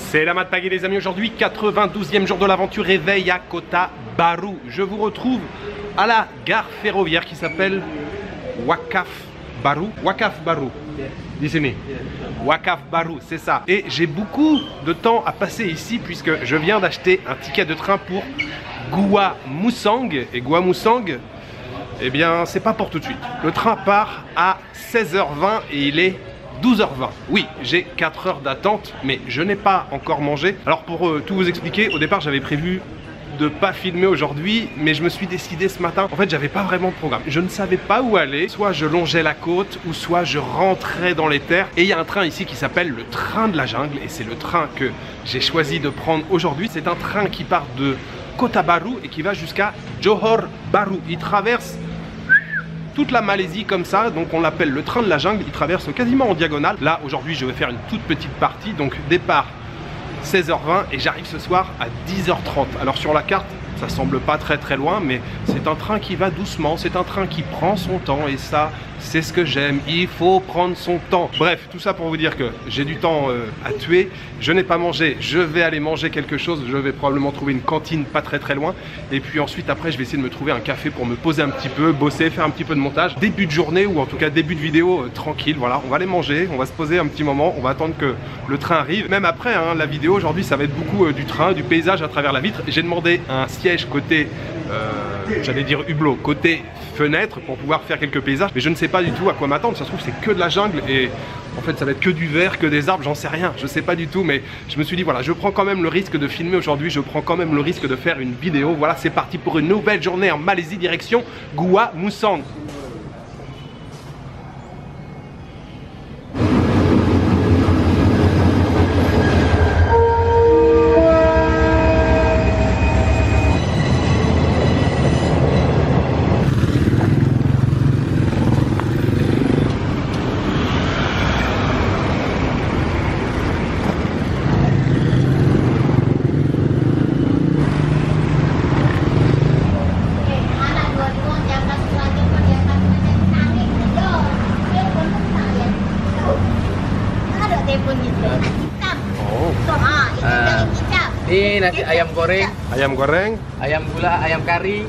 C'est la Mat Pagay les amis, aujourd'hui 92e jour de l'aventure, réveil à Kota Baru. Je vous retrouve à la gare ferroviaire qui s'appelle Wakaf Baru. Wakaf Baru, dis-moi. Wakaf Baru, c'est ça. Et j'ai beaucoup de temps à passer ici puisque je viens d'acheter un ticket de train pour Gua Musang. Et Gua Musang, eh bien c'est pas pour tout de suite. Le train part à 16h20 et il est 12h20. Oui, j'ai 4 heures d'attente, mais je n'ai pas encore mangé. Alors pour tout vous expliquer, au départ j'avais prévu de pas filmer aujourd'hui, mais je me suis décidé ce matin. En fait, j'avais pas vraiment de programme. Je ne savais pas où aller. Soit je longeais la côte, ou soit je rentrais dans les terres. Et il y a un train ici qui s'appelle le train de la jungle, et c'est le train que j'ai choisi de prendre aujourd'hui. C'est un train qui part de Kota Baru et qui va jusqu'à Johor Bahru. Il traverse toute la Malaisie comme ça, donc on l'appelle le train de la jungle. Il traverse quasiment en diagonale. Là aujourd'hui je vais faire une toute petite partie, donc départ 16h20 et j'arrive ce soir à 10h30. Alors sur la carte ça semble pas très loin, mais c'est un train qui va doucement, c'est un train qui prend son temps, et ça c'est ce que j'aime, il faut prendre son temps. Bref, tout ça pour vous dire que j'ai du temps à tuer, je n'ai pas mangé, je vais aller manger quelque chose, je vais probablement trouver une cantine pas très loin, et puis ensuite après je vais essayer de me trouver un café pour me poser un petit peu, bosser, faire un petit peu de montage, début de journée ou en tout cas début de vidéo tranquille. Voilà, on va aller manger, on va se poser un petit moment, on va attendre que le train arrive. Même après hein, la vidéo aujourd'hui ça va être beaucoup du train, du paysage à travers la vitre. J'ai demandé un siège côté j'allais dire hublot, côté fenêtre pour pouvoir faire quelques paysages, mais je ne sais pas du tout à quoi m'attendre. Ça se trouve c'est que de la jungle et en fait ça va être que du vert, que des arbres, j'en sais rien, je sais pas du tout, mais je me suis dit voilà, je prends quand même le risque de filmer aujourd'hui, je prends quand même le risque de faire une vidéo. Voilà, c'est parti pour une nouvelle journée en Malaisie, direction Gua Musang. Ini nasi ayam goreng, ayam gula, ayam kari,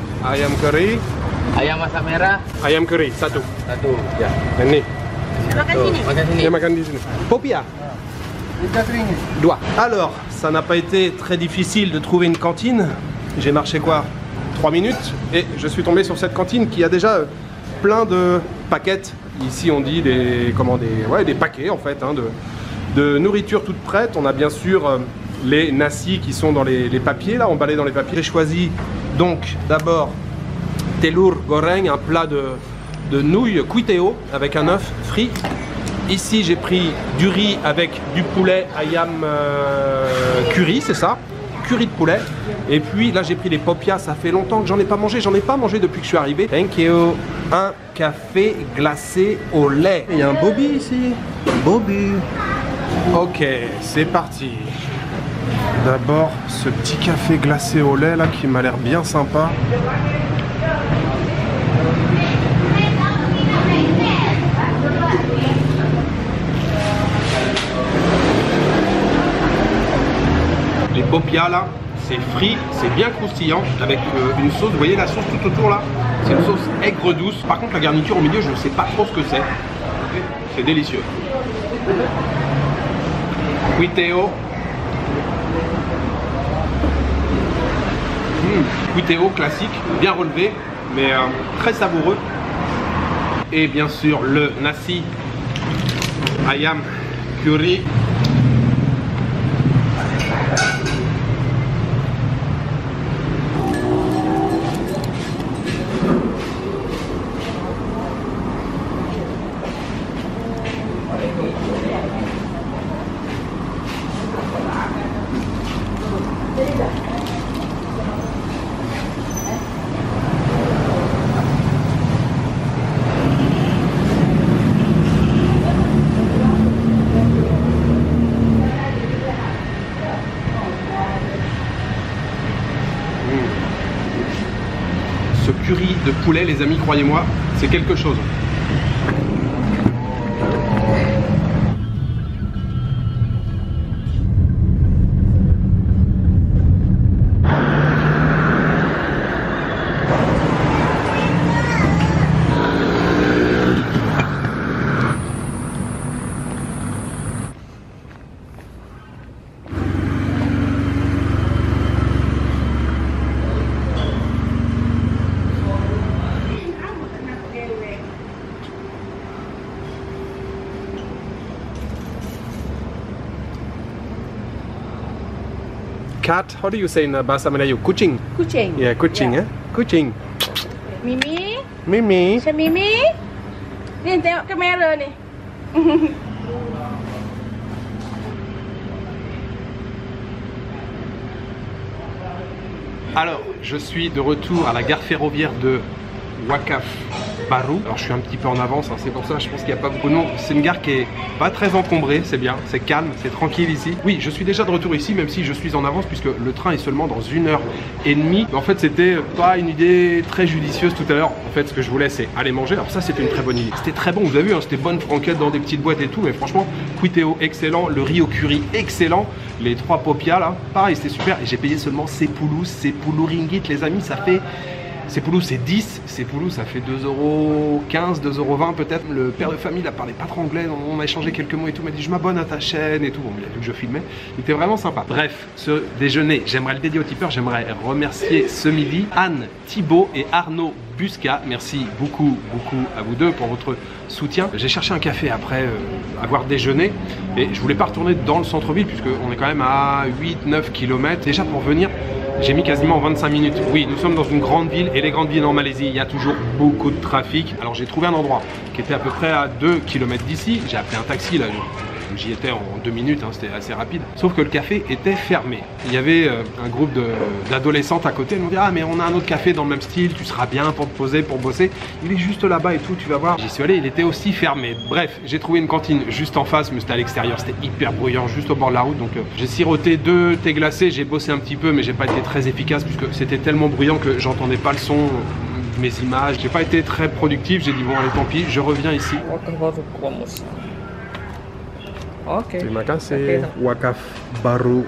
ayam masak merah, ayam curry, satu. Ya. Ini. Makan sini. Dia makan di sini. Popia. Deux. Alors, ça n'a pas été très difficile de trouver une cantine. J'ai marché quoi 3 minutes et je suis tombé sur cette cantine qui a déjà plein de paquettes. Ici on dit des paquets en fait hein, de nourriture toute prête. On a bien sûr les nasi qui sont dans les papiers là, emballés dans les papiers. J'ai choisi donc d'abord telur goreng, un plat de nouilles kuiteo avec un œuf frit. Ici j'ai pris du riz avec du poulet ayam curry, c'est ça, curry de poulet. Et puis là j'ai pris les popias, ça fait longtemps que j'en ai pas mangé depuis que je suis arrivé. Thank you. Un café glacé au lait. Il y a un Bobby ici. Bobby. Ok, c'est parti. D'abord ce petit café glacé au lait là qui m'a l'air bien sympa. Les popias là, c'est frit, c'est bien croustillant avec une sauce, vous voyez la sauce tout autour là, c'est une sauce aigre douce. Par contre la garniture au milieu je ne sais pas trop ce que c'est. C'est délicieux. Kuiteo. Kuiteo classique, bien relevé, mais très savoureux. Et bien sûr le nasi ayam curry. Ce curry de poulet, les amis, croyez-moi, c'est quelque chose. cat, how do you say in Bahasa Melayu? Kucing. Kucing. Yeah, kucing, Yeah. Kucing. Mimi. Mimi. C'est Mimi. Ni tengok kamera ni. Alors, je suis de retour à la gare ferroviaire de Wakaf Baru. Alors, je suis un petit peu en avance, hein, c'est pour ça, je pense qu'il n'y a pas beaucoup de monde. C'est une gare qui est pas très encombrée, c'est bien, c'est calme, c'est tranquille ici. Oui, je suis déjà de retour ici, même si je suis en avance, puisque le train est seulement dans 1h30. En fait, c'était pas une idée très judicieuse tout à l'heure. En fait, ce que je voulais, c'est aller manger. Alors ça, c'était une très bonne idée. C'était très bon, vous avez vu, hein, c'était bonne franquette dans des petites boîtes et tout, mais franchement, Cuiteo, excellent. Le riz au curry, excellent. Les 3 popias, là, pareil, c'était super. Et j'ai payé seulement ces poulous ringgit, les amis, ça fait... Ces poulous, c'est 10. Ces poulous, ça fait 2,15 €, 2,20 € peut-être. Le père de famille, il a parlé pas trop anglais. On a échangé quelques mots et tout. Il m'a dit, je m'abonne à ta chaîne et tout. Bon, il a vu que je filmais. Il était vraiment sympa. Bref, ce déjeuner, j'aimerais le dédier aux tipeurs. J'aimerais remercier ce midi Anne Thibault et Arnaud Busca. Merci beaucoup à vous deux pour votre soutien. J'ai cherché un café après avoir déjeuné. Et je voulais pas retourner dans le centre-ville puisqu'on est quand même à 8-9 km. Déjà pour venir... J'ai mis quasiment 25 minutes. Oui, nous sommes dans une grande ville et les grandes villes en Malaisie, il y a toujours beaucoup de trafic. Alors j'ai trouvé un endroit qui était à peu près à 2 km d'ici. J'ai appelé un taxi là. J'y étais en 2 minutes, hein, c'était assez rapide. Sauf que le café était fermé. Il y avait un groupe d'adolescentes à côté. Elles m'ont dit, ah mais on a un autre café dans le même style, tu seras bien pour te poser, pour bosser. Il est juste là-bas et tout, tu vas voir. J'y suis allé, il était aussi fermé. Bref, j'ai trouvé une cantine juste en face, mais c'était à l'extérieur, c'était hyper bruyant, juste au bord de la route. Donc j'ai siroté 2 thés glacés, j'ai bossé un petit peu, mais j'ai pas été très efficace puisque c'était tellement bruyant que j'entendais pas le son. Mes images, j'ai pas été très productif. J'ai dit bon allez tant pis, je reviens ici. Okay. Terima kasih. Wakaf Baru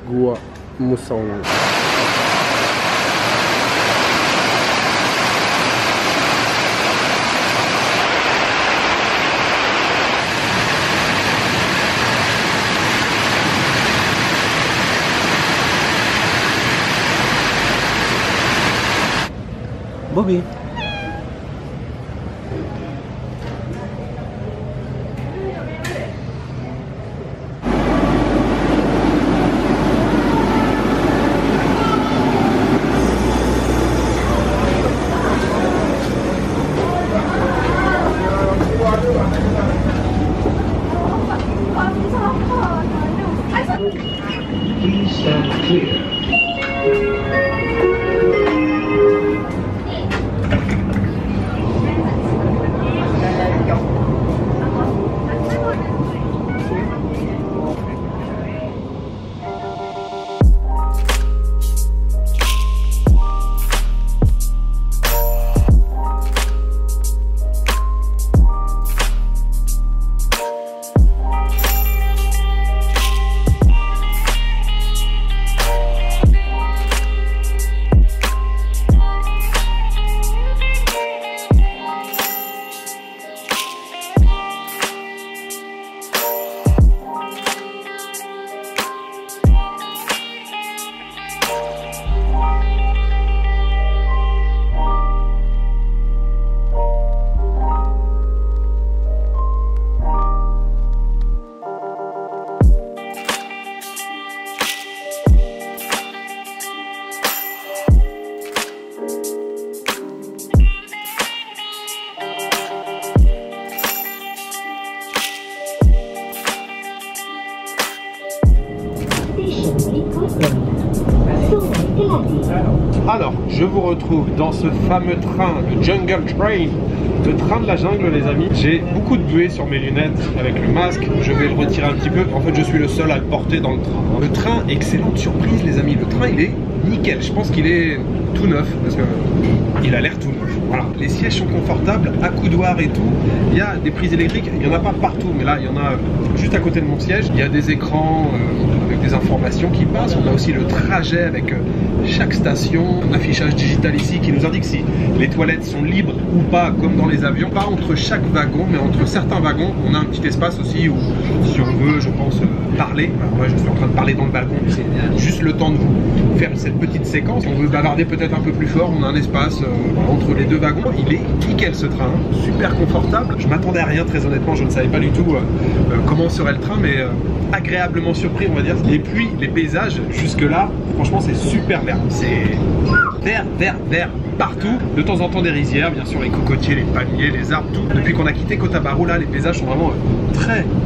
Gua Musang. Bobby. Please stand clear. Alors, je vous retrouve dans ce fameux train, le Jungle Train, le train de la jungle les amis. J'ai beaucoup de buée sur mes lunettes avec le masque, je vais le retirer un petit peu. En fait, je suis le seul à le porter dans le train. Le train, excellente surprise les amis, le train il est nickel, je pense qu'il est tout neuf parce que il a l'air tout neuf. Voilà, les sièges sont confortables, accoudoirs et tout. Il y a des prises électriques, il n'y en a pas partout, mais là il y en a juste à côté de mon siège. Il y a des écrans avec des informations qui passent. On a aussi le trajet avec chaque station, un affichage digital ici qui nous indique si les toilettes sont libres ou pas, comme dans les avions. Pas entre chaque wagon, mais entre certains wagons, on a un petit espace aussi où, si on veut, je pense, parler. Alors moi, je suis en train de parler dans le balcon, c'est juste le temps de vous faire cette petite séquence. On veut bavarder peut-être peut-être un peu plus fort, on a un espace entre les deux wagons. Il est nickel ce train, super confortable. Je m'attendais à rien, très honnêtement, je ne savais pas du tout comment serait le train, mais agréablement surpris on va dire. Et puis les paysages jusque là, franchement c'est super vert. C'est vert partout. De temps en temps des rizières, bien sûr les cocotiers, les palmiers, les arbres, tout. Depuis qu'on a quitté Kota Baru là, les paysages sont vraiment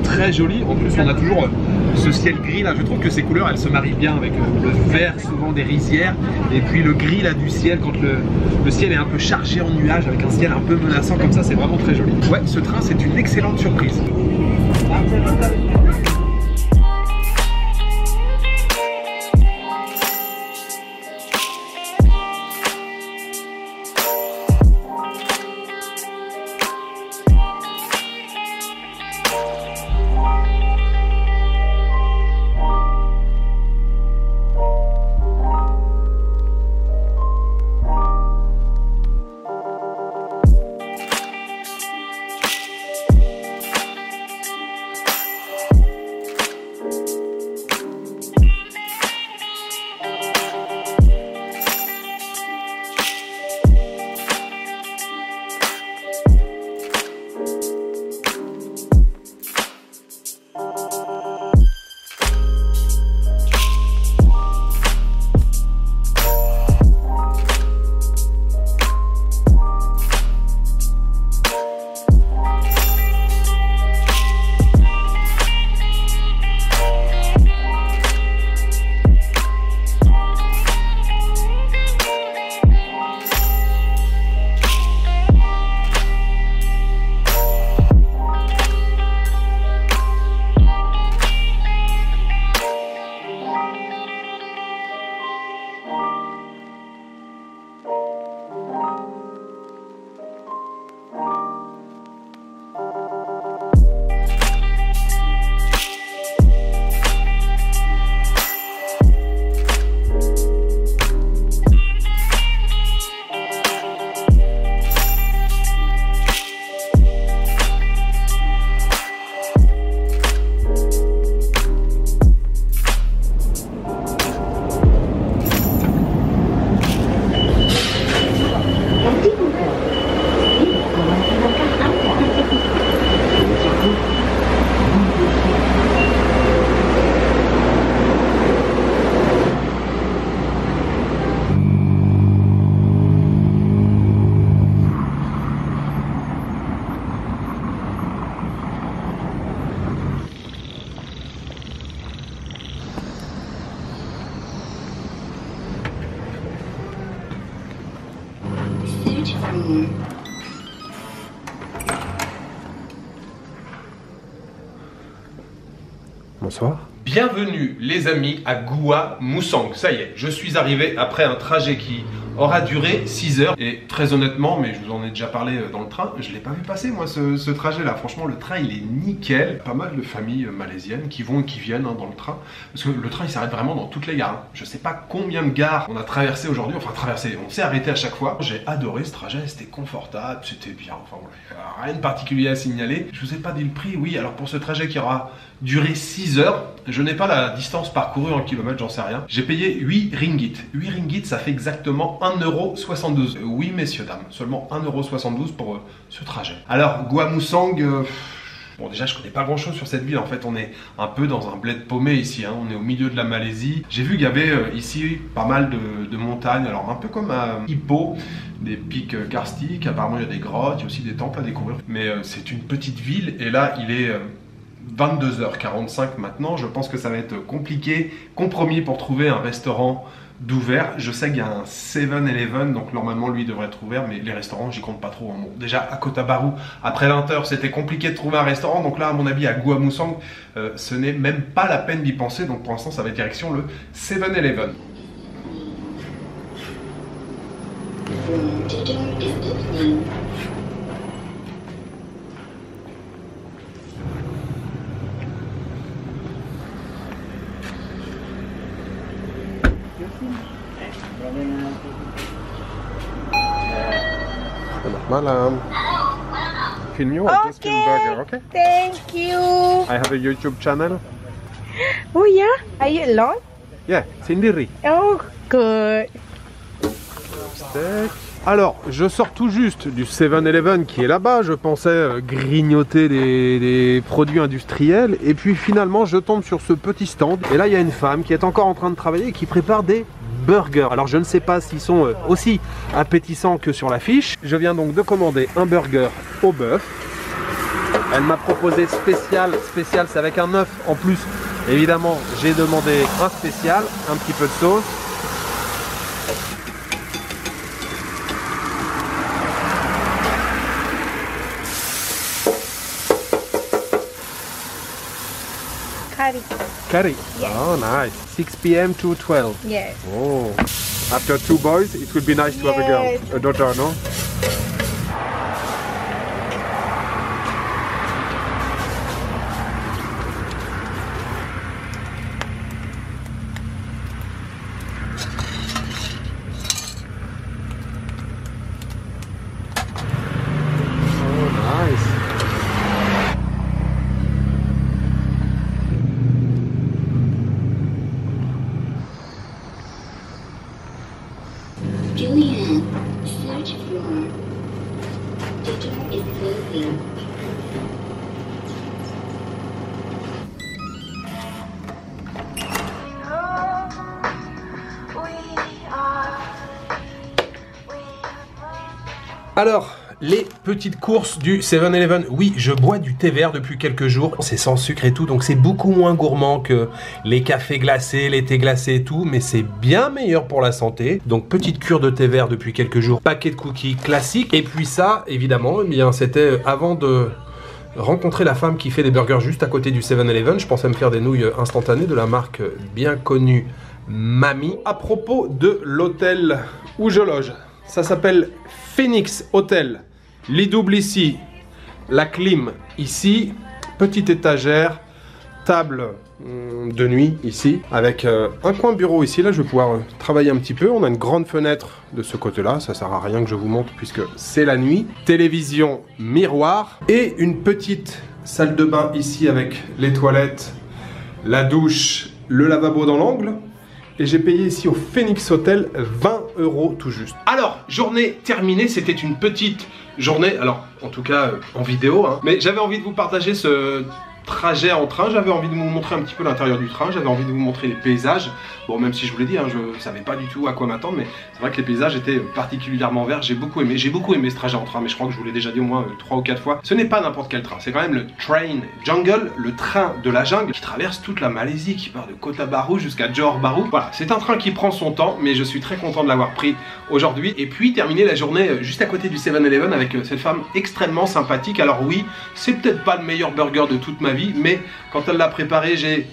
très jolis. En plus on a toujours ce ciel gris là, je trouve que ces couleurs elles se marient bien avec le vert souvent des rizières et puis le gris là du ciel quand le ciel est un peu chargé en nuages avec un ciel un peu menaçant comme ça, c'est vraiment très joli. Ouais, ce train c'est une excellente surprise. Bonsoir. Bienvenue les amis à Gua Musang. Ça y est, je suis arrivé après un trajet qui aura duré 6 heures. Et très honnêtement, mais je vous en ai déjà parlé dans le train, je ne l'ai pas vu passer moi ce trajet là. Franchement le train il est nickel. Pas mal de familles malaisiennes qui vont et qui viennent dans le train. Parce que le train il s'arrête vraiment dans toutes les gares. Je sais pas combien de gares on a traversé aujourd'hui. Enfin traversé, on s'est arrêté à chaque fois. J'ai adoré ce trajet, c'était confortable, c'était bien. Enfin rien de particulier à signaler. Je vous ai pas dit le prix, oui. Alors pour ce trajet qui aura duré 6 heures, je n'ai pas la distance parcourue en kilomètres, j'en sais rien. J'ai payé 8 ringgit. 8 ringgit, ça fait exactement 1,72 €. Oui, messieurs, dames, seulement 1,72 € pour ce trajet. Alors, Gua Musang, bon, déjà, je connais pas grand chose sur cette ville. En fait, on est un peu dans un bled paumé ici. Hein. On est au milieu de la Malaisie. J'ai vu qu'il y avait ici pas mal de montagnes. Alors, un peu comme à Ipoh, des pics karstiques. Apparemment, il y a des grottes, il y a aussi des temples à découvrir. Mais c'est une petite ville. Et là, il est 22h45 maintenant. Je pense que ça va être compliqué, compromis pour trouver un restaurant d'ouvert. Je sais qu'il y a un 7-Eleven, donc normalement lui devrait être ouvert, mais les restaurants j'y compte pas trop. Bon, déjà à Kota Baru, après 20 h c'était compliqué de trouver un restaurant, donc là à mon avis à Gua Musang, ce n'est même pas la peine d'y penser, donc pour l'instant ça va être direction le 7-Eleven. Malam. Film you, I just film burger, okay? Thank you. I have a YouTube channel. Oh yeah, are you alone? Yeah, sendiri. Oh, good. steak. Alors, je sors tout juste du 7-Eleven qui est là-bas. Je pensais grignoter des produits industriels. Et puis finalement, je tombe sur ce petit stand. Et là, il y a une femme qui est encore en train de travailler et qui prépare des burgers. Alors, je ne sais pas s'ils sont aussi appétissants que sur l'affiche. Je viens donc de commander un burger au bœuf. Elle m'a proposé spécial, c'est avec un œuf en plus. Évidemment, j'ai demandé un spécial, un petit peu de sauce. Curry. Yes. Oh, nice. 6 p.m. to 12. Yes. Oh. After 2 boys, it would be nice to have a girl, a daughter, no? Julianne, search for. The door is closing. Alors, les petites courses du 7-Eleven. Oui, je bois du thé vert depuis quelques jours. C'est sans sucre et tout, donc c'est beaucoup moins gourmand que les cafés glacés, les thés glacés et tout, mais c'est bien meilleur pour la santé. Donc, petite cure de thé vert depuis quelques jours. Paquet de cookies classiques. Et puis ça, évidemment, eh bien, c'était avant de rencontrer la femme qui fait des burgers juste à côté du 7-Eleven. Je pensais me faire des nouilles instantanées de la marque bien connue Mami. À propos de l'hôtel où je loge, ça s'appelle Phoenix Hotel. Lit double ici, la clim ici, petite étagère, table de nuit ici, avec un coin bureau ici. Là, je vais pouvoir travailler un petit peu. On a une grande fenêtre de ce côté-là. Ça sert à rien que je vous montre puisque c'est la nuit. Télévision, miroir et une petite salle de bain ici avec les toilettes, la douche, le lavabo dans l'angle. Et j'ai payé ici au Phoenix Hotel 20 € tout juste. Alors, journée terminée, c'était une petite journée, alors en tout cas en vidéo, hein. Mais j'avais envie de vous partager ce trajet en train, j'avais envie de vous montrer un petit peu l'intérieur du train, j'avais envie de vous montrer les paysages. Bon, même si je vous l'ai dit, hein, je ne savais pas du tout à quoi m'attendre, mais c'est vrai que les paysages étaient particulièrement verts, j'ai beaucoup aimé ce trajet en train, mais je crois que je vous l'ai déjà dit au moins 3 ou 4 fois. Ce n'est pas n'importe quel train, c'est quand même le Train Jungle, le train de la jungle, qui traverse toute la Malaisie, qui part de Kota Bharu jusqu'à Johor Bahru. Voilà, c'est un train qui prend son temps, mais je suis très content de l'avoir pris aujourd'hui. Et puis terminer la journée juste à côté du 7-Eleven avec cette femme extrêmement sympathique. Alors oui, c'est peut-être pas le meilleur burger de toute ma vie, mais quand elle l'a préparé, j'ai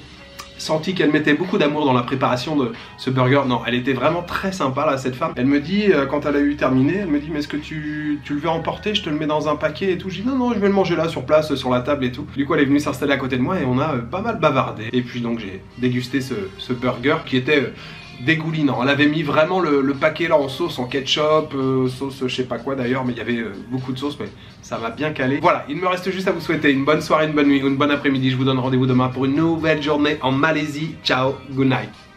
senti qu'elle mettait beaucoup d'amour dans la préparation de ce burger. Non, elle était vraiment très sympa là, cette femme. Elle me dit, quand elle a eu terminé, elle me dit, mais est-ce que tu le veux emporter? Je te le mets dans un paquet et tout. Je dis, non, je vais le manger là, sur place, sur la table et tout. Du coup, elle est venue s'installer à côté de moi et on a pas mal bavardé. Et puis donc, j'ai dégusté ce burger qui était dégoulinant. Elle avait mis vraiment le paquet là en sauce, en ketchup, sauce je sais pas quoi d'ailleurs, mais il y avait beaucoup de sauce, mais ça m'a bien calé. Voilà, il me reste juste à vous souhaiter une bonne soirée, une bonne nuit ou une bonne après-midi. Je vous donne rendez-vous demain pour une nouvelle journée en Malaisie. Ciao, good night.